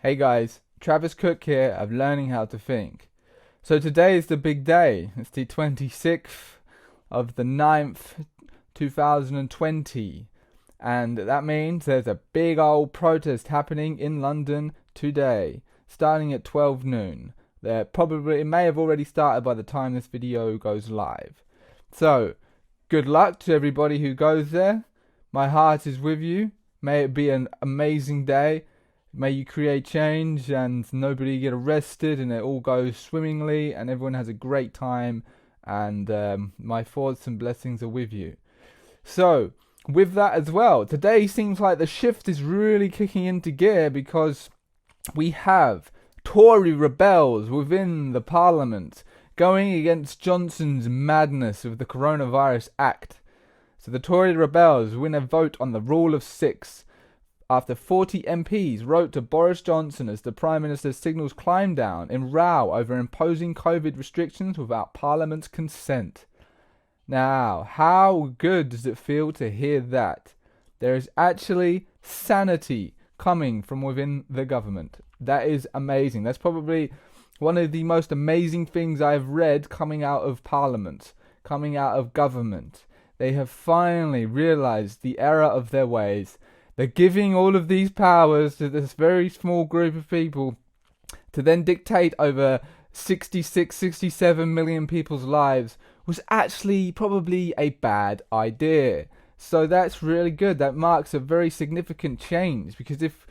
Hey guys, Travis Cook here of Learning How to Think. So today is the big day. It's the 26th of the 9th, 2020. And that means there's a big old protest happening in London today, starting at 12 noon. It may have already started by the time this video goes live. So, good luck to everybody who goes there. My heart is with you. May it be an amazing day. May you create change and nobody get arrested and it all goes swimmingly and everyone has a great time, and my thoughts and blessings are with you. So, with that as well, today seems like the shift is really kicking into gear because we have Tory rebels within the parliament going against Johnson's madness of the Coronavirus Act. So the Tory rebels win a vote on the Rule of Six after 40 MPs wrote to Boris Johnson as the Prime Minister signals climb down in row over imposing COVID restrictions without Parliament's consent. Now, how good does it feel to hear that? There is actually sanity coming from within the government. That is amazing. That's probably one of the most amazing things I've read coming out of Parliament, coming out of government. They have finally realized the error of their ways. They're giving all of these powers to this very small group of people to then dictate over 66, 67 million people's lives was actually probably a bad idea. So that's really good. That marks a very significant change, because if,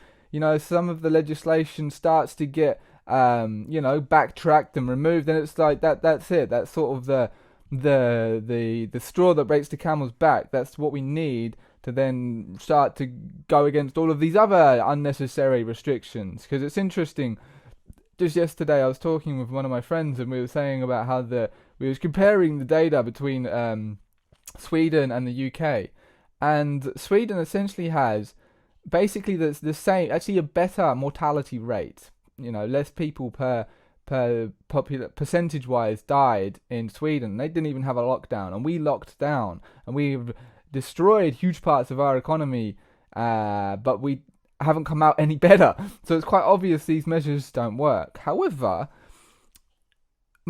some of the legislation starts to get, backtracked and removed, then it's like that's it. That's sort of the straw that breaks the camel's back. That's what we need to then start to go against all of these other unnecessary restrictions. Because it's interesting, just yesterday I was talking with one of my friends and we were saying about how we was comparing the data between Sweden and the UK, and Sweden essentially has basically the same, actually a better mortality rate. Less people per popular percentage wise died in Sweden. They didn't even have a lockdown, and we locked down, and we've destroyed huge parts of our economy, but we haven't come out any better. So it's quite obvious these measures don't work. However,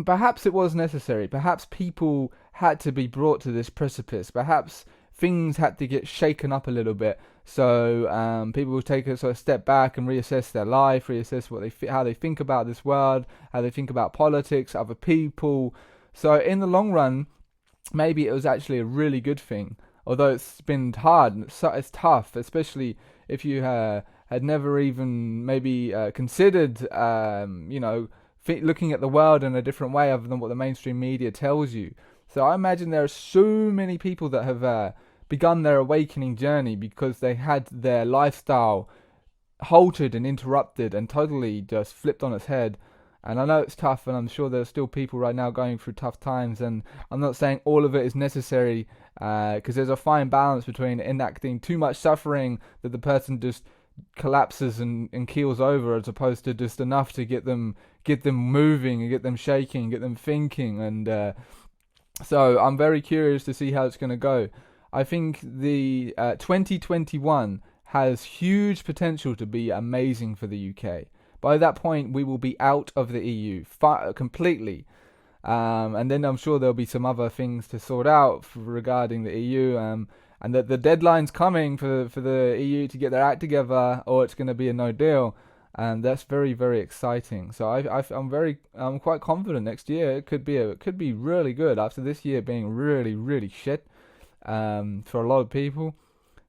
perhaps it was necessary. Perhaps people had to be brought to this precipice. Perhaps things had to get shaken up a little bit, so people will take a sort of step back and reassess their life, reassess how they think about this world, how they think about politics, other people. So in the long run, maybe it was actually a really good thing. Although it's been hard and it's tough, especially if you had never even maybe considered, looking at the world in a different way other than what the mainstream media tells you. So I imagine there are so many people that have begun their awakening journey because they had their lifestyle halted and interrupted and totally just flipped on its head. And I know it's tough, and I'm sure there's still people right now going through tough times, and I'm not saying all of it is necessary, because there's a fine balance between enacting too much suffering that the person just collapses and keels over, as opposed to just enough to get them moving and get them shaking, get them thinking. And so I'm very curious to see how it's going to go. I think the 2021 has huge potential to be amazing for the UK. By that point, we will be out of the EU completely. And then I'm sure there'll be some other things to sort out regarding the EU. And that the deadline's coming for the EU to get their act together, or it's going to be a no deal. And that's very, very exciting. So I'm quite confident next year it could be really good after this year being really, really shit for a lot of people.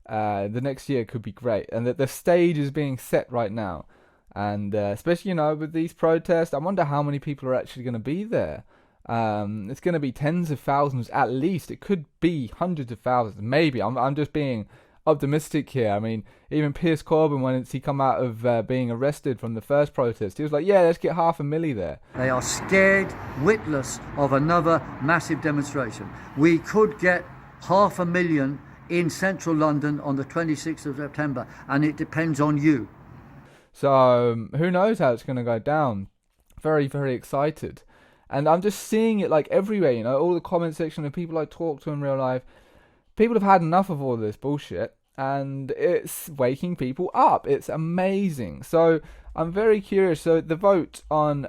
The next year could be great, and that the stage is being set right now. And especially, with these protests, I wonder how many people are actually going to be there. It's going to be tens of thousands at least. It could be hundreds of thousands, maybe. I'm just being optimistic here. I mean, even Piers Corbyn, when he come out of being arrested from the first protest, he was like, yeah, let's get 500,000 there. They are scared witless of another massive demonstration. We could get 500,000 in central London on the 26th of September, and it depends on you. So who knows how it's going to go down. Very, very excited. And I'm just seeing it like everywhere, all the comment section of people I talk to in real life. People have had enough of all this bullshit, and it's waking people up. It's amazing. So I'm very curious. So the vote on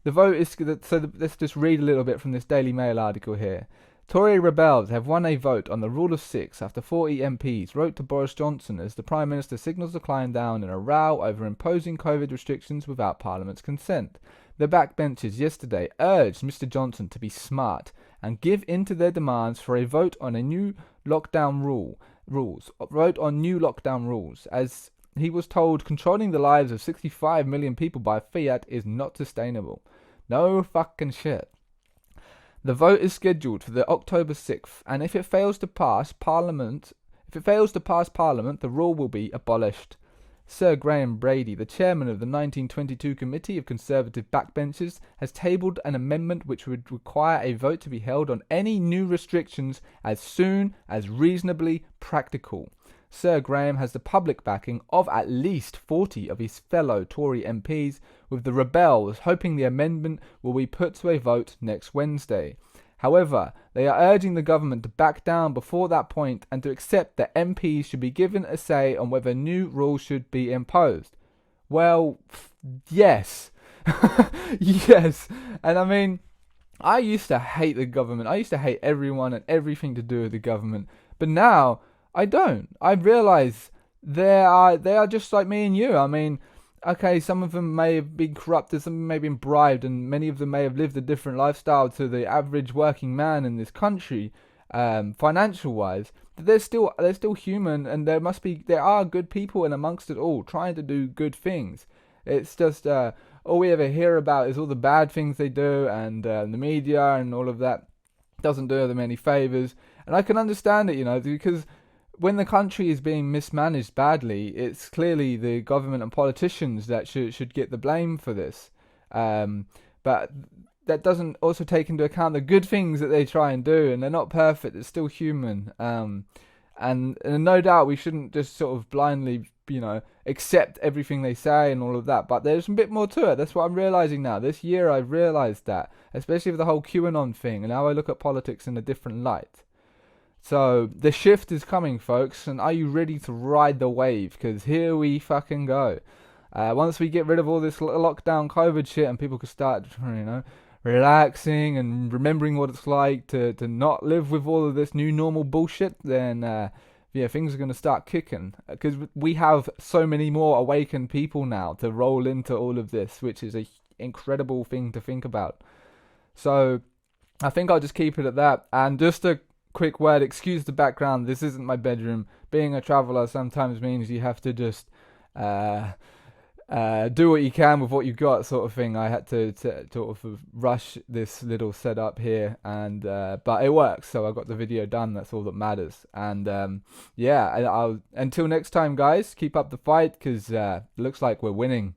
the vote is let's just read a little bit from this Daily Mail article here. Tory rebels have won a vote on the rule of six after 40 MPs wrote to Boris Johnson as the Prime Minister signals the climb down in a row over imposing COVID restrictions without Parliament's consent. The backbenchers yesterday urged Mr Johnson to be smart and give in to their demands for a vote on a new lockdown rules, as he was told controlling the lives of 65 million people by fiat is not sustainable. No fucking shit. The vote is scheduled for the October 6th, and if it fails to pass Parliament, the rule will be abolished. Sir Graham Brady, the chairman of the 1922 Committee of Conservative Backbenchers, has tabled an amendment which would require a vote to be held on any new restrictions as soon as reasonably practical. Sir Graham has the public backing of at least 40 of his fellow Tory MPs, with the rebels hoping the amendment will be put to a vote next Wednesday. However, they are urging the government to back down before that point and to accept that MPs should be given a say on whether new rules should be imposed. Well, yes. Yes. And I mean, I used to hate the government. I used to hate everyone and everything to do with the government. But now, I don't. I realise they are just like me and you. I mean, okay, some of them may have been corrupted, some of them may have been bribed, and many of them may have lived a different lifestyle to the average working man in this country, financial wise. But they're still human, and there are good people in amongst it all, trying to do good things. It's just all we ever hear about is all the bad things they do, and the media and all of that doesn't do them any favours. And I can understand it, because when the country is being mismanaged badly, it's clearly the government and politicians that should get the blame for this. But that doesn't also take into account the good things that they try and do, and they're not perfect, they're still human. And no doubt we shouldn't just sort of blindly, accept everything they say and all of that. But there's a bit more to it. That's what I'm realising now. This year I've realised that, especially with the whole QAnon thing, and now I look at politics in a different light. So, the shift is coming, folks, and are you ready to ride the wave? Because here we fucking go. Once we get rid of all this lockdown COVID shit and people can start, relaxing and remembering what it's like to not live with all of this new normal bullshit, then, things are going to start kicking. Because we have so many more awakened people now to roll into all of this, which is an incredible thing to think about. So, I think I'll just keep it at that. And just a quick word, excuse the background, this isn't my bedroom. Being a traveller sometimes means you have to just do what you can with what you've got, sort of thing. I had to sort of rush this little setup here, and but it works, so I got the video done. That's all that matters. And I'll until next time, guys, keep up the fight, because looks like we're winning.